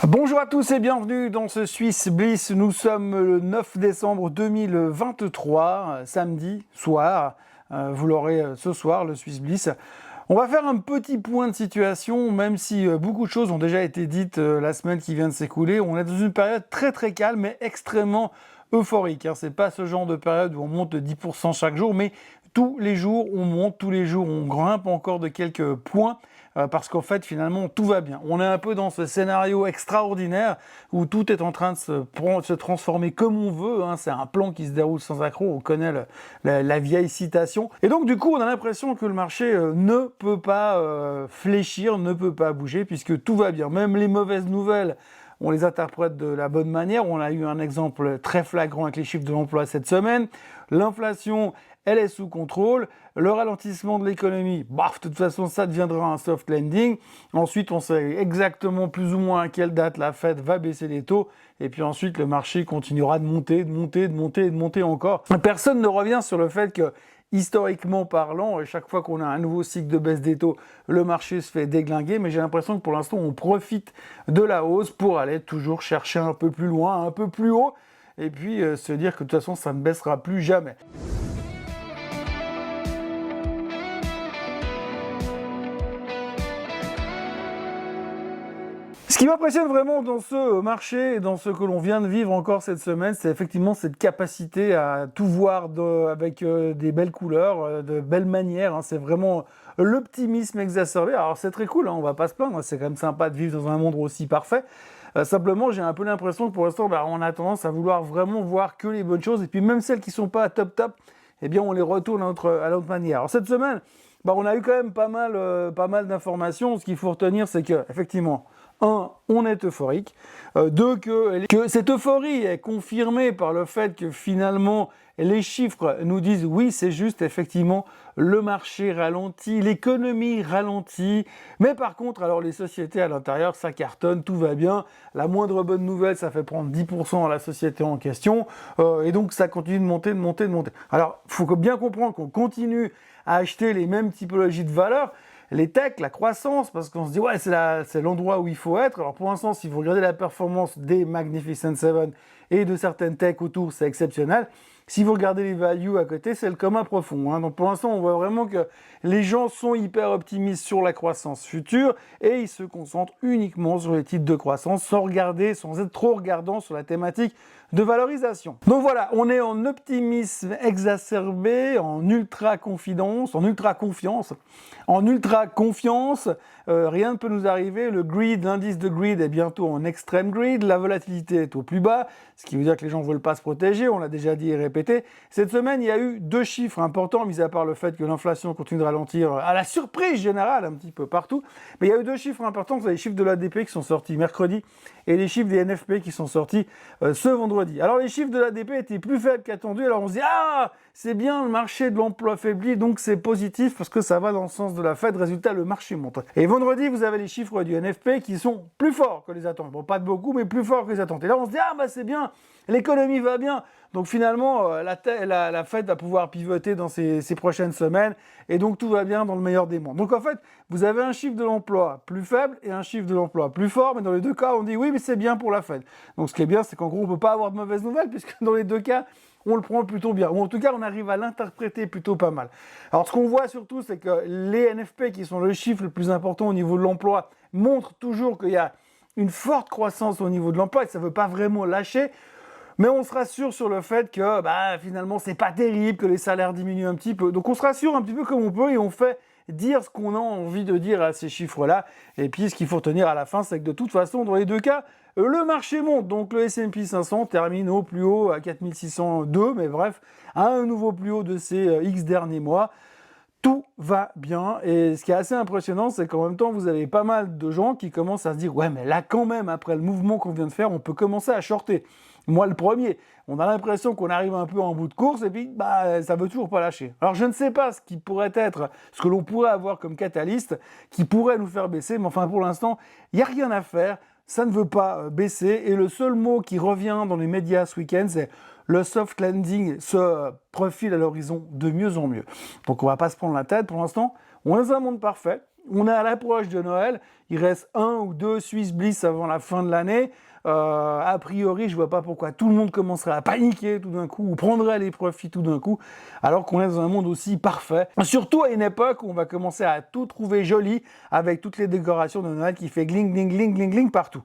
Bonjour à tous et bienvenue dans ce Swiss Bliss. Nous sommes le 9 décembre 2023, samedi soir. Vous l'aurez ce soir, le Swiss Bliss. On va faire un petit point de situation, même si beaucoup de choses ont déjà été dites la semaine qui vient de s'écouler. On est dans une période très très calme mais extrêmement euphorique. C'est pas ce genre de période où on monte de 10% chaque jour, mais tous les jours on monte, tous les jours on grimpe encore de quelques points. Parce qu'en fait, finalement, tout va bien. On est un peu dans ce scénario extraordinaire où tout est en train de se transformer comme on veut. C'est un plan qui se déroule sans accroc. On connaît la vieille citation. Et donc, du coup, on a l'impression que le marché ne peut pas fléchir, ne peut pas bouger, puisque tout va bien. Même les mauvaises nouvelles, on les interprète de la bonne manière. On a eu un exemple très flagrant avec les chiffres de l'emploi cette semaine. L'inflation, elle est sous contrôle. Le ralentissement de l'économie, de toute façon, ça deviendra un soft landing. Ensuite, on sait exactement plus ou moins à quelle date la Fed va baisser les taux. Et puis ensuite, le marché continuera de monter encore. Personne ne revient sur le fait que, historiquement parlant, chaque fois qu'on a un nouveau cycle de baisse des taux, le marché se fait déglinguer. Mais j'ai l'impression que pour l'instant, on profite de la hausse pour aller toujours chercher un peu plus loin, un peu plus haut. Et puis se dire que de toute façon, ça ne baissera plus jamais. Ce qui m'impressionne vraiment dans ce marché et dans ce que l'on vient de vivre encore cette semaine, c'est effectivement cette capacité à tout voir avec des belles couleurs, de belles manières. C'est vraiment l'optimisme exacerbé. Alors c'est très cool, on va pas se plaindre, c'est quand même sympa de vivre dans un monde aussi parfait. Simplement, j'ai un peu l'impression que pour l'instant, on a tendance à vouloir vraiment voir que les bonnes choses. Et puis même celles qui sont pas top, eh bien on les retourne à notre manière. Alors cette semaine, on a eu quand même pas mal d'informations. Ce qu'il faut retenir, c'est que effectivement, on est euphorique. Deux, que cette euphorie est confirmée par le fait que finalement, les chiffres nous disent oui, c'est juste, effectivement, le marché ralentit, l'économie ralentit. Mais par contre, alors les sociétés à l'intérieur, ça cartonne, tout va bien. La moindre bonne nouvelle, ça fait prendre 10% à la société en question. Et donc, ça continue de monter. Alors, il faut bien comprendre qu'on continue à acheter les mêmes typologies de valeurs. Les techs, la croissance, parce qu'on se dit, ouais, c'est l'endroit où il faut être. Alors pour l'instant, si vous regardez la performance des Magnificent Seven et de certaines techs autour, c'est exceptionnel. Si vous regardez les values à côté, c'est le commun profond. Donc pour l'instant, on voit vraiment que les gens sont hyper optimistes sur la croissance future et ils se concentrent uniquement sur les titres de croissance sans être trop regardants sur la thématique de valorisation. Donc voilà, on est en optimisme exacerbé, en ultra confiance. Rien ne peut nous arriver. L'indice de greed est bientôt en extrême greed. La volatilité est au plus bas, ce qui veut dire que les gens ne veulent pas se protéger. On l'a déjà dit et répété. Cette semaine, il y a eu deux chiffres importants, mis à part le fait que l'inflation continue de ralentir à la surprise générale un petit peu partout. Mais il y a eu deux chiffres importants. C'est les chiffres de l'ADP qui sont sortis mercredi et les chiffres des NFP qui sont sortis ce vendredi. Alors les chiffres de l'ADP étaient plus faibles qu'attendus. Alors on se dit, c'est bien, le marché de l'emploi faiblit, donc c'est positif parce que ça va dans le sens de la Fed. Résultat, le marché monte. Et vendredi, vous avez les chiffres du NFP qui sont plus forts que les attentes. Bon, pas de beaucoup, mais plus forts que les attentes. Et là, on se dit, c'est bien, l'économie va bien. Donc finalement, la Fed va pouvoir pivoter dans ces prochaines semaines. Et donc tout va bien dans le meilleur des mondes. Donc en fait, vous avez un chiffre de l'emploi plus faible et un chiffre de l'emploi plus fort. Mais dans les deux cas, on dit oui, mais c'est bien pour la Fed. Donc ce qui est bien, c'est qu'en gros, on ne peut pas avoir de mauvaises nouvelles puisque dans les deux cas, on le prend plutôt bien. Ou en tout cas, on arrive à l'interpréter plutôt pas mal. Alors ce qu'on voit surtout, c'est que les NFP, qui sont le chiffre le plus important au niveau de l'emploi, montrent toujours qu'il y a une forte croissance au niveau de l'emploi et que ça ne veut pas vraiment lâcher. Mais on se rassure sur le fait que finalement, c'est pas terrible, que les salaires diminuent un petit peu. Donc on se rassure un petit peu comme on peut et on fait dire ce qu'on a envie de dire à ces chiffres-là. Et puis ce qu'il faut retenir à la fin, c'est que de toute façon, dans les deux cas, le marché monte. Donc le S&P 500 termine au plus haut à 4602, mais bref, à un nouveau plus haut de ces X derniers mois. Tout va bien, et ce qui est assez impressionnant, c'est qu'en même temps, vous avez pas mal de gens qui commencent à se dire « Ouais, mais là, quand même, après le mouvement qu'on vient de faire, on peut commencer à shorter. » Moi, le premier, on a l'impression qu'on arrive un peu en bout de course, et puis, ça veut toujours pas lâcher. Alors, je ne sais pas ce qui pourrait être, ce que l'on pourrait avoir comme catalyste, qui pourrait nous faire baisser, mais enfin, pour l'instant, il n'y a rien à faire, ça ne veut pas baisser, et le seul mot qui revient dans les médias ce week-end, c'est le soft landing se profile à l'horizon de mieux en mieux. Donc on va pas se prendre la tête pour l'instant. On est dans un monde parfait, On est à l'approche de Noël, il reste 1 ou 2 Swiss Bliss avant la fin de l'année. A priori, je vois pas pourquoi tout le monde commencerait à paniquer tout d'un coup ou prendrait les profits tout d'un coup, alors qu'on est dans un monde aussi parfait. Surtout à une époque où on va commencer à tout trouver joli avec toutes les décorations de Noël qui fait gling, gling, gling, gling, gling partout.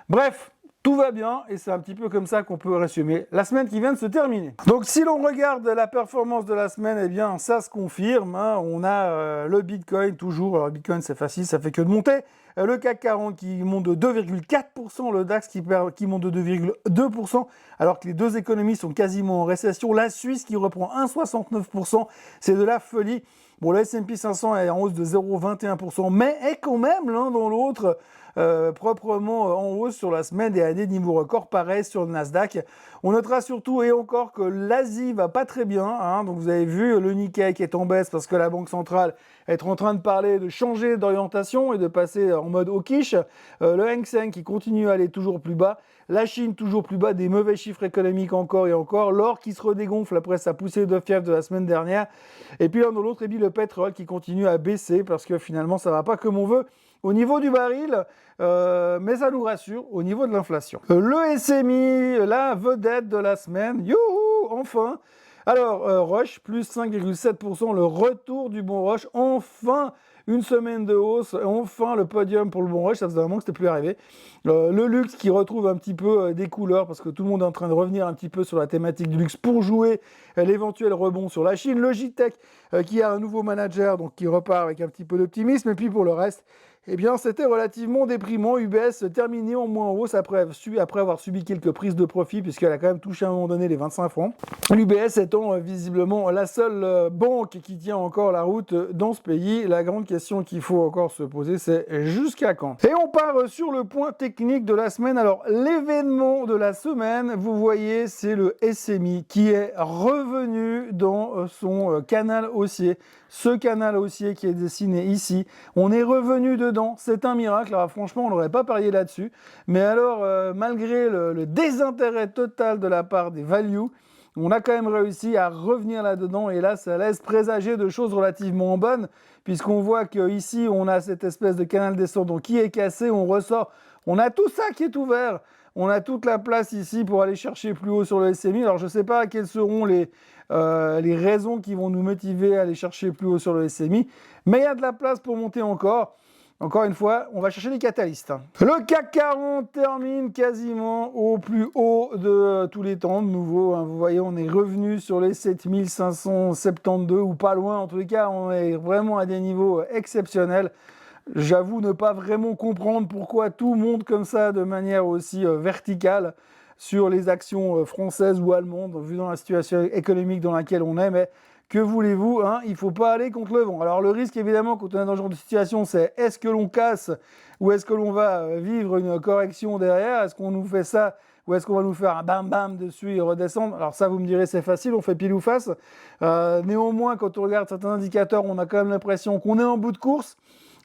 Bref, tout va bien et c'est un petit peu comme ça qu'on peut résumer la semaine qui vient de se terminer. Donc si l'on regarde la performance de la semaine, eh bien ça se confirme. Hein. On a le Bitcoin toujours. Alors le Bitcoin c'est facile, ça fait que de monter. Le CAC 40 qui monte de 2,4%, le DAX qui monte de 2,2%, alors que les deux économies sont quasiment en récession. La Suisse qui reprend 1,69%, c'est de la folie. Bon, le S&P 500 est en hausse de 0,21%, mais est quand même l'un dans l'autre proprement en hausse sur la semaine et à des niveaux records, pareil sur le Nasdaq. On notera surtout et encore que l'Asie va pas très bien. Hein, donc vous avez vu le Nikkei qui est en baisse parce que la Banque centrale est en train de parler de changer d'orientation et de passer en mode hawkish. Le Hang Seng qui continue à aller toujours plus bas. La Chine toujours plus bas, des mauvais chiffres économiques encore et encore. L'or qui se redégonfle après sa poussée de fièvre de la semaine dernière. Et puis l'un de l'autre, et puis le pétrole qui continue à baisser parce que finalement ça va pas comme on veut au niveau du baril, mais ça nous rassure au niveau de l'inflation. Le SMI, la vedette de la semaine, youhou, enfin. Alors, Roche, plus 5,7%, le retour du bon Roche, enfin une semaine de hausse, enfin le podium pour le bon Roche, ça faisait un moment que c'était plus arrivé. Le luxe qui retrouve un petit peu des couleurs, parce que tout le monde est en train de revenir un petit peu sur la thématique du luxe pour jouer l'éventuel rebond sur la Chine. Logitech qui a un nouveau manager, donc qui repart avec un petit peu d'optimisme, et puis pour le reste, eh bien, c'était relativement déprimant. UBS terminé en moins en hausse après avoir subi quelques prises de profit, puisqu'elle a quand même touché à un moment donné les 25 francs. L'UBS étant visiblement la seule banque qui tient encore la route dans ce pays. La grande question qu'il faut encore se poser, c'est jusqu'à quand? Et on part sur le point technique de la semaine. Alors, l'événement de la semaine, vous voyez, c'est le SMI qui est revenu dans son canal haussier. Ce canal haussier qui est dessiné ici, on est revenu dedans, c'est un miracle. Alors franchement, on n'aurait pas parié là-dessus. Mais alors, malgré le désintérêt total de la part des values, on a quand même réussi à revenir là-dedans. Et là, ça laisse présager de choses relativement bonnes, puisqu'on voit qu'ici, on a cette espèce de canal descendant qui est cassé, on ressort. On a tout ça qui est ouvert. On a toute la place ici pour aller chercher plus haut sur le SMI. Alors, je ne sais pas quelles seront les raisons qui vont nous motiver à aller chercher plus haut sur le SMI, mais il y a de la place pour monter encore. Encore une fois, on va chercher les catalystes. Le CAC 40 termine quasiment au plus haut de tous les temps, de nouveau. Hein, vous voyez, on est revenu sur les 7572 ou pas loin. En tous les cas, on est vraiment à des niveaux exceptionnels. J'avoue ne pas vraiment comprendre pourquoi tout monte comme ça de manière aussi verticale sur les actions françaises ou allemandes, vu dans la situation économique dans laquelle on est, mais que voulez-vous, hein, il ne faut pas aller contre le vent. Alors le risque évidemment quand on est dans ce genre de situation, c'est est-ce que l'on casse ou est-ce que l'on va vivre une correction derrière? Est-ce qu'on nous fait ça ou est-ce qu'on va nous faire un bam bam dessus et redescendre? Alors ça vous me direz c'est facile, on fait pile ou face. Néanmoins quand on regarde certains indicateurs, on a quand même l'impression qu'on est en bout de course.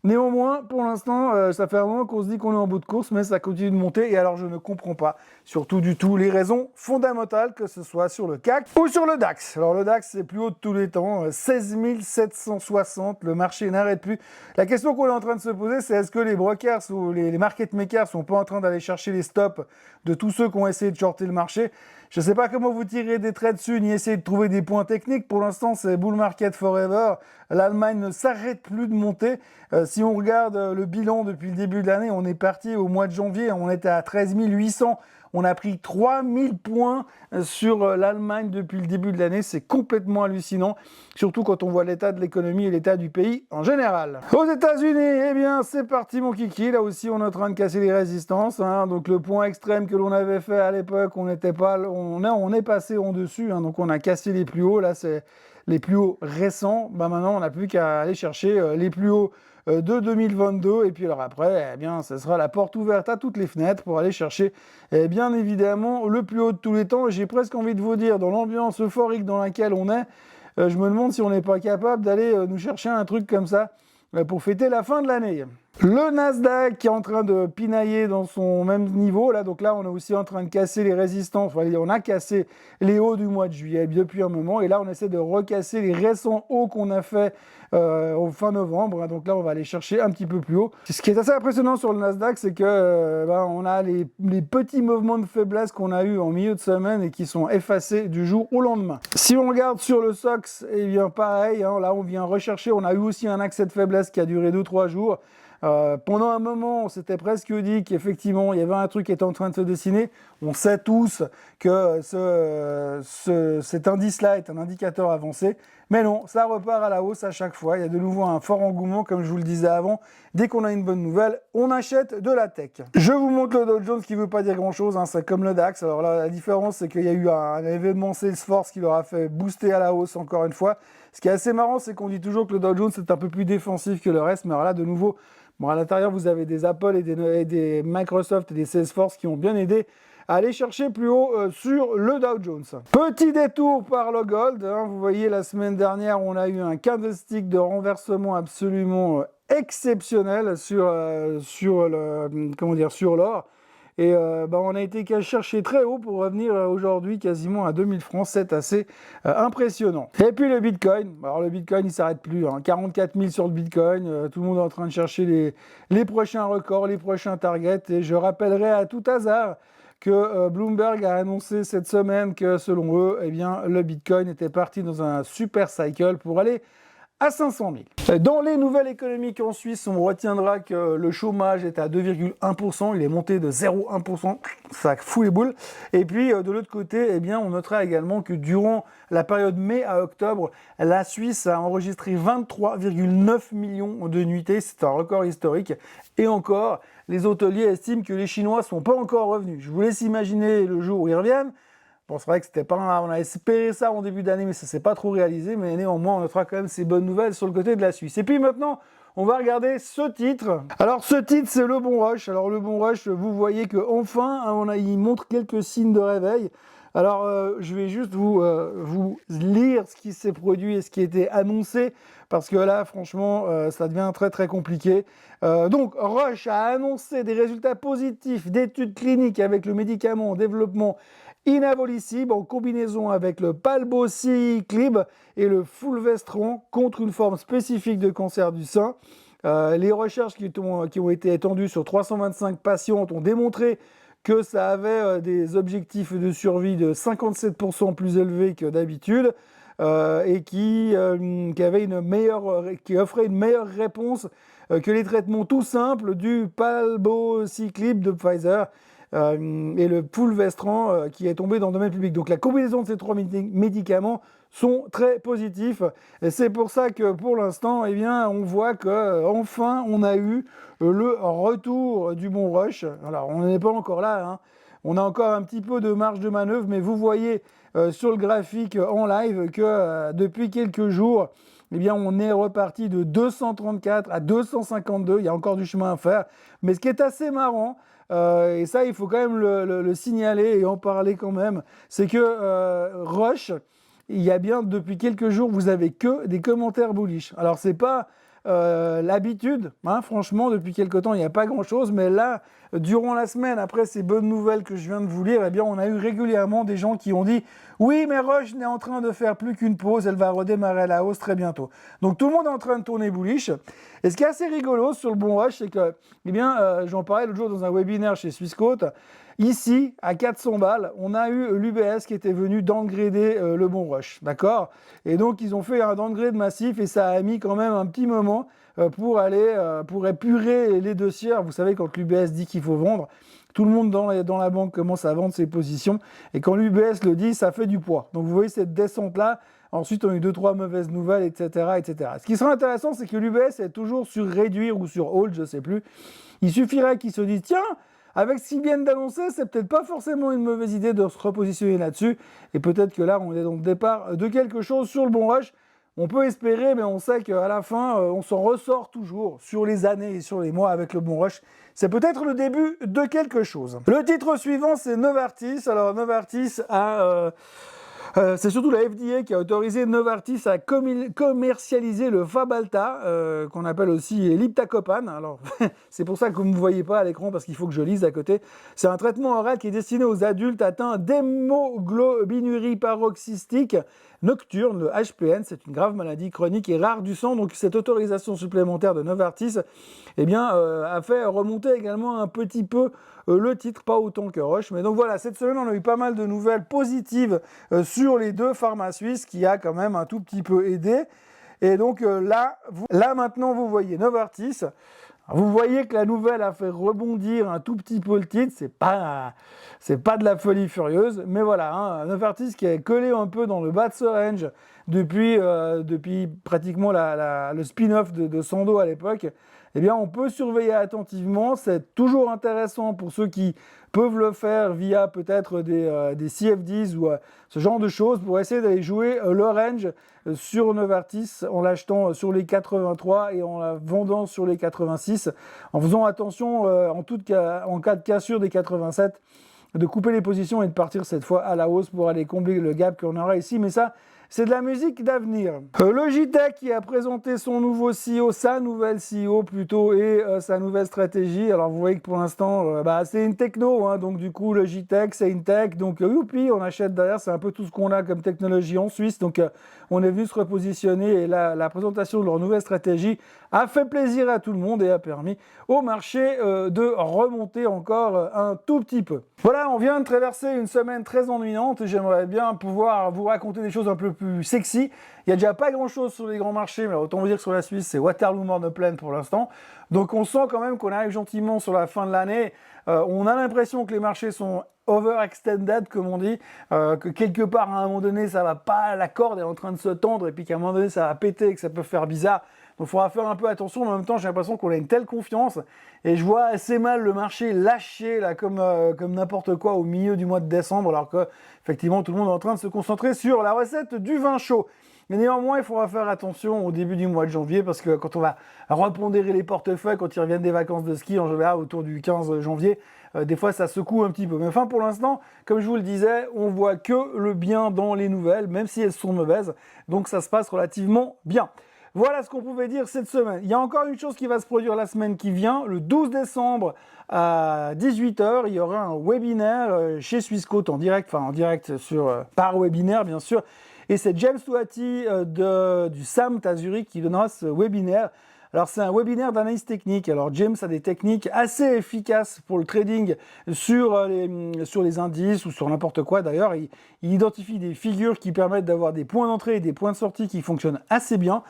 Néanmoins, pour l'instant, ça fait un moment qu'on se dit qu'on est en bout de course, mais ça continue de monter. Et alors, je ne comprends pas, surtout du tout, les raisons fondamentales, que ce soit sur le CAC ou sur le DAX. Alors, le DAX, c'est plus haut de tous les temps, 16 760, le marché n'arrête plus. La question qu'on est en train de se poser, c'est est-ce que les brokers ou les market makers sont pas en train d'aller chercher les stops de tous ceux qui ont essayé de shorter le marché? Je ne sais pas comment vous tirez des traits dessus, ni essayer de trouver des points techniques. Pour l'instant, c'est bull market forever. L'Allemagne ne s'arrête plus de monter. Si on regarde le bilan depuis le début de l'année, on est parti au mois de janvier, on était à 13 800. On a pris 3000 points sur l'Allemagne depuis le début de l'année. C'est complètement hallucinant, surtout quand on voit l'état de l'économie et l'état du pays en général. Aux États-Unis, eh bien, c'est parti mon kiki. Là aussi, on est en train de casser les résistances. Hein. Donc, le point extrême que l'on avait fait à l'époque, on est passé en dessus. Hein. Donc, on a cassé les plus hauts. Là, c'est les plus hauts récents. Bah, maintenant, on n'a plus qu'à aller chercher les plus hauts de 2022 et puis alors après, eh bien, ce sera la porte ouverte à toutes les fenêtres pour aller chercher, bien évidemment, le plus haut de tous les temps. J'ai presque envie de vous dire, dans l'ambiance euphorique dans laquelle on est, je me demande si on n'est pas capable d'aller nous chercher un truc comme ça pour fêter la fin de l'année. Le Nasdaq qui est en train de pinailler dans son même niveau, là, donc là on est aussi en train de casser les résistances, enfin, on a cassé les hauts du mois de juillet depuis un moment, et là on essaie de recasser les récents hauts qu'on a fait au fin novembre, hein, donc là on va aller chercher un petit peu plus haut. Ce qui est assez impressionnant sur le Nasdaq, c'est que on a les petits mouvements de faiblesse qu'on a eu en milieu de semaine et qui sont effacés du jour au lendemain. Si on regarde sur le SOX, eh bien pareil, hein, là on vient rechercher, on a eu aussi un accès de faiblesse qui a duré 2-3 jours. Pendant un moment, on s'était presque dit qu'effectivement, il y avait un truc qui était en train de se dessiner. On sait tous que cet indice-là est un indicateur avancé. Mais non, ça repart à la hausse à chaque fois. Il y a de nouveau un fort engouement, comme je vous le disais avant. Dès qu'on a une bonne nouvelle, on achète de la tech. Je vous montre le Dow Jones, qui ne veut pas dire grand-chose, hein, c'est comme le DAX. Alors là, la différence, c'est qu'il y a eu un événement Salesforce qui leur a fait booster à la hausse encore une fois. Ce qui est assez marrant, c'est qu'on dit toujours que le Dow Jones est un peu plus défensif que le reste. Mais alors là, de nouveau, à l'intérieur, vous avez des Apple et des Microsoft et des Salesforce qui ont bien aidé à aller chercher plus haut sur le Dow Jones. Petit détour par le gold. Hein, vous voyez, la semaine dernière, on a eu un candlestick de renversement absolument exceptionnel sur l'or. Et on a été chercher très haut pour revenir aujourd'hui quasiment à 2000 francs. C'est assez impressionnant. Et puis le Bitcoin. Alors le Bitcoin, il ne s'arrête plus. 44 000 sur le Bitcoin. Tout le monde est en train de chercher les prochains records, les prochains targets. Et je rappellerai à tout hasard que Bloomberg a annoncé cette semaine que selon eux, eh bien, le Bitcoin était parti dans un super cycle pour aller à 500 000. Dans les nouvelles économiques en Suisse, on retiendra que le chômage est à 2,1%, il est monté de 0,1%, ça fout les boules. Et puis de l'autre côté, eh bien, on notera également que durant la période mai à octobre, la Suisse a enregistré 23,9 millions de nuitées, c'est un record historique. Et encore, les hôteliers estiment que les Chinois ne sont pas encore revenus. Je vous laisse imaginer le jour où ils reviennent. Bon, c'est vrai que c'était pas, on a espéré ça en début d'année, mais ça s'est pas trop réalisé. Mais néanmoins, on notera quand même ces bonnes nouvelles sur le côté de la Suisse. Et puis maintenant, on va regarder ce titre. Alors, ce titre, c'est le Bon Rush. Alors, le Bon Rush, vous voyez qu'enfin, il montre quelques signes de réveil. Alors, je vais juste vous lire ce qui s'est produit et ce qui a été annoncé, parce que là, franchement, ça devient très très compliqué. Donc, Roche a annoncé des résultats positifs d'études cliniques avec le médicament en développement Inavolisib en combinaison avec le palbociclib et le fulvestrant contre une forme spécifique de cancer du sein. Les recherches qui ont été étendues sur 325 patientes ont démontré que ça avait des objectifs de survie de 57% plus élevés que d'habitude et qui offrait une meilleure réponse que les traitements tout simples du palbociclib de Pfizer. Et le fulvestrant qui est tombé dans le domaine public. Donc la combinaison de ces trois médicaments sont très positifs. Et c'est pour ça que pour l'instant, eh bien, on voit qu'enfin on a eu le retour du Bon Rush. Alors on n'est pas encore là, hein. On a encore un petit peu de marge de manœuvre, mais vous voyez sur le graphique en live que depuis quelques jours, eh bien, on est reparti de 234 à 252. Il y a encore du chemin à faire. Mais ce qui est assez marrant, et ça, il faut quand même le signaler et en parler quand même, c'est que Rush, il y a bien depuis quelques jours, vous avez que des commentaires bullish. Alors, c'est pas l'habitude, hein, franchement, depuis quelques temps, il n'y a pas grand-chose, mais là, durant la semaine, après ces bonnes nouvelles que je viens de vous lire, eh bien, on a eu régulièrement des gens qui ont dit « Oui, mais Roche n'est en train de faire plus qu'une pause, elle va redémarrer à la hausse très bientôt. » Donc, tout le monde est en train de tourner bullish. Et ce qui est assez rigolo sur le Bon Rush, c'est que, eh bien, j'en parlais l'autre jour dans un webinaire chez Swissquote. Ici, à 400 balles, on a eu l'UBS qui était venu downgrader le Bon Rush, d'accord? Et donc, ils ont fait un downgrade massif et ça a mis quand même un petit moment pour épurer les dossiers. Vous savez, quand l'UBS dit qu'il faut vendre, tout le monde dans la banque commence à vendre ses positions. Et quand l'UBS le dit, ça fait du poids. Donc, vous voyez cette descente-là. Ensuite, on a eu 2-3 mauvaises nouvelles, etc., etc. Ce qui serait intéressant, c'est que l'UBS est toujours sur réduire ou sur hold, je ne sais plus. Il suffirait qu'ils se disent, tiens, avec ce qu'ils viennent d'annoncer, c'est peut-être pas forcément une mauvaise idée de se repositionner là-dessus. Et peut-être que là, on est dans le départ de quelque chose sur le Bon Rush. On peut espérer, mais on sait qu'à la fin, on s'en ressort toujours sur les années et sur les mois avec le Bon Rush. C'est peut-être le début de quelque chose. Le titre suivant, c'est Novartis. Alors, Novartis a C'est surtout la FDA qui a autorisé Novartis à commercialiser le Fabhalta, qu'on appelle aussi l'iptacopan. Alors, c'est pour ça que vous ne me voyez pas à l'écran, parce qu'il faut que je lise à côté. C'est un traitement oral qui est destiné aux adultes atteints d'hémoglobinurie paroxystique nocturne, le HPN. C'est une grave maladie chronique et rare du sang. Donc, cette autorisation supplémentaire de Novartis, eh bien, a fait remonter également un petit peu le titre, pas autant que Roche. Mais donc voilà, cette semaine, on a eu pas mal de nouvelles positives sur les deux pharma suisses, qui a quand même un tout petit peu aidé. Et donc là maintenant, vous voyez Novartis. Vous voyez que la nouvelle a fait rebondir un tout petit peu le titre. C'est pas de la folie furieuse, mais voilà, hein, Novartis qui est collé un peu dans le bas de ce range depuis pratiquement le spin-off de Sandoz à l'époque. Eh bien, on peut surveiller attentivement. C'est toujours intéressant pour ceux qui peuvent le faire via peut-être des CFDs ou ce genre de choses, pour essayer d'aller jouer le range sur Novartis en l'achetant sur les 83 et en la vendant sur les 86, en faisant attention en cas de cassure des 87, de couper les positions et de partir cette fois à la hausse pour aller combler le gap qu'on aura ici. Mais ça, c'est de la musique d'avenir. Logitech qui a présenté son nouveau CEO, sa nouvelle CEO plutôt, et sa nouvelle stratégie. Alors vous voyez que pour l'instant, c'est une techno, hein, donc du coup Logitech, c'est une tech, donc youpi, on achète derrière, c'est un peu tout ce qu'on a comme technologie en Suisse, donc on est venu se repositionner, et la présentation de leur nouvelle stratégie a fait plaisir à tout le monde et a permis au marché de remonter encore un tout petit peu. Voilà, on vient de traverser une semaine très ennuyante, j'aimerais bien pouvoir vous raconter des choses un peu plus sexy. Il n'y a déjà pas grand chose sur les grands marchés, mais autant vous dire que sur la Suisse, c'est Waterloo mort de plaine pour l'instant. Donc on sent quand même qu'on arrive gentiment sur la fin de l'année. On a l'impression que les marchés sont overextended, comme on dit, que quelque part à un moment donné ça va pas, la corde est en train de se tendre, et puis qu'à un moment donné ça va péter et que ça peut faire bizarre. Donc il faudra faire un peu attention, mais en même temps j'ai l'impression qu'on a une telle confiance, et je vois assez mal le marché lâcher là comme n'importe quoi au milieu du mois de décembre, alors que effectivement tout le monde est en train de se concentrer sur la recette du vin chaud. Mais néanmoins, il faudra faire attention au début du mois de janvier, parce que quand on va repondérer les portefeuilles, quand ils reviennent des vacances de ski, en général autour du 15 janvier, des fois ça secoue un petit peu. Mais enfin, pour l'instant, comme je vous le disais, on voit que le bien dans les nouvelles, même si elles sont mauvaises. Donc ça se passe relativement bien. Voilà ce qu'on pouvait dire cette semaine. Il y a encore une chose qui va se produire la semaine qui vient. Le 12 décembre à 18 h, il y aura un webinaire chez Swissquote en direct par webinaire bien sûr. Et c'est James Touati du SAMT à Zurich qui donnera ce webinaire. Alors c'est un webinaire d'analyse technique. Alors James a des techniques assez efficaces pour le trading sur les indices ou sur n'importe quoi d'ailleurs. Il identifie des figures qui permettent d'avoir des points d'entrée et des points de sortie qui fonctionnent assez bien,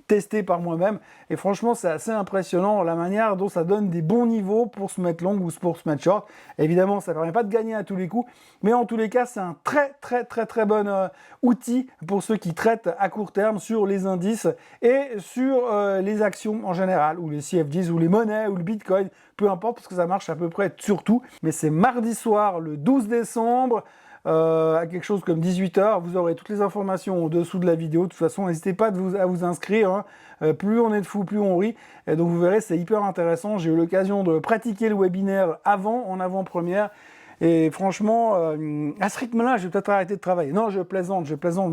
testés par moi-même. Et franchement c'est assez impressionnant la manière dont ça donne des bons niveaux pour se mettre long ou pour se mettre short. Évidemment ça ne permet pas de gagner à tous les coups, mais en tous les cas c'est un très bon outil pour ceux qui traitent à court terme sur les indices et sur les actions en général, ou les CFDs, ou les monnaies, ou le Bitcoin, peu importe, parce que ça marche à peu près sur tout. Mais c'est mardi soir, le 12 décembre, à quelque chose comme 18 h. Vous aurez toutes les informations en dessous de la vidéo. De toute façon, n'hésitez pas à vous inscrire. Hein. Plus on est de fous, plus on rit. Et donc vous verrez, c'est hyper intéressant. J'ai eu l'occasion de pratiquer le webinaire en avant-première. Et franchement, à ce rythme-là, je vais peut-être arrêter de travailler. Non, je plaisante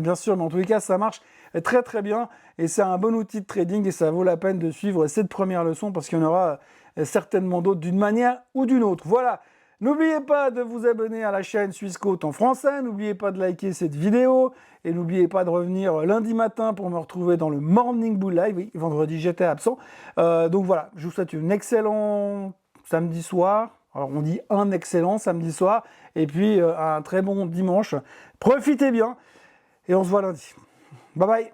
bien sûr, mais en tous les cas, ça marche très bien. Et c'est un bon outil de trading et ça vaut la peine de suivre cette première leçon, parce qu'il y en aura certainement d'autres d'une manière ou d'une autre. Voilà. N'oubliez pas de vous abonner à la chaîne Swissquote en français. N'oubliez pas de liker cette vidéo. Et n'oubliez pas de revenir lundi matin pour me retrouver dans le Morning Bull Live. Oui, vendredi, j'étais absent. Donc voilà, je vous souhaite un excellent samedi soir. Alors on dit un excellent samedi soir, et puis un très bon dimanche. Profitez bien, et on se voit lundi. Bye bye.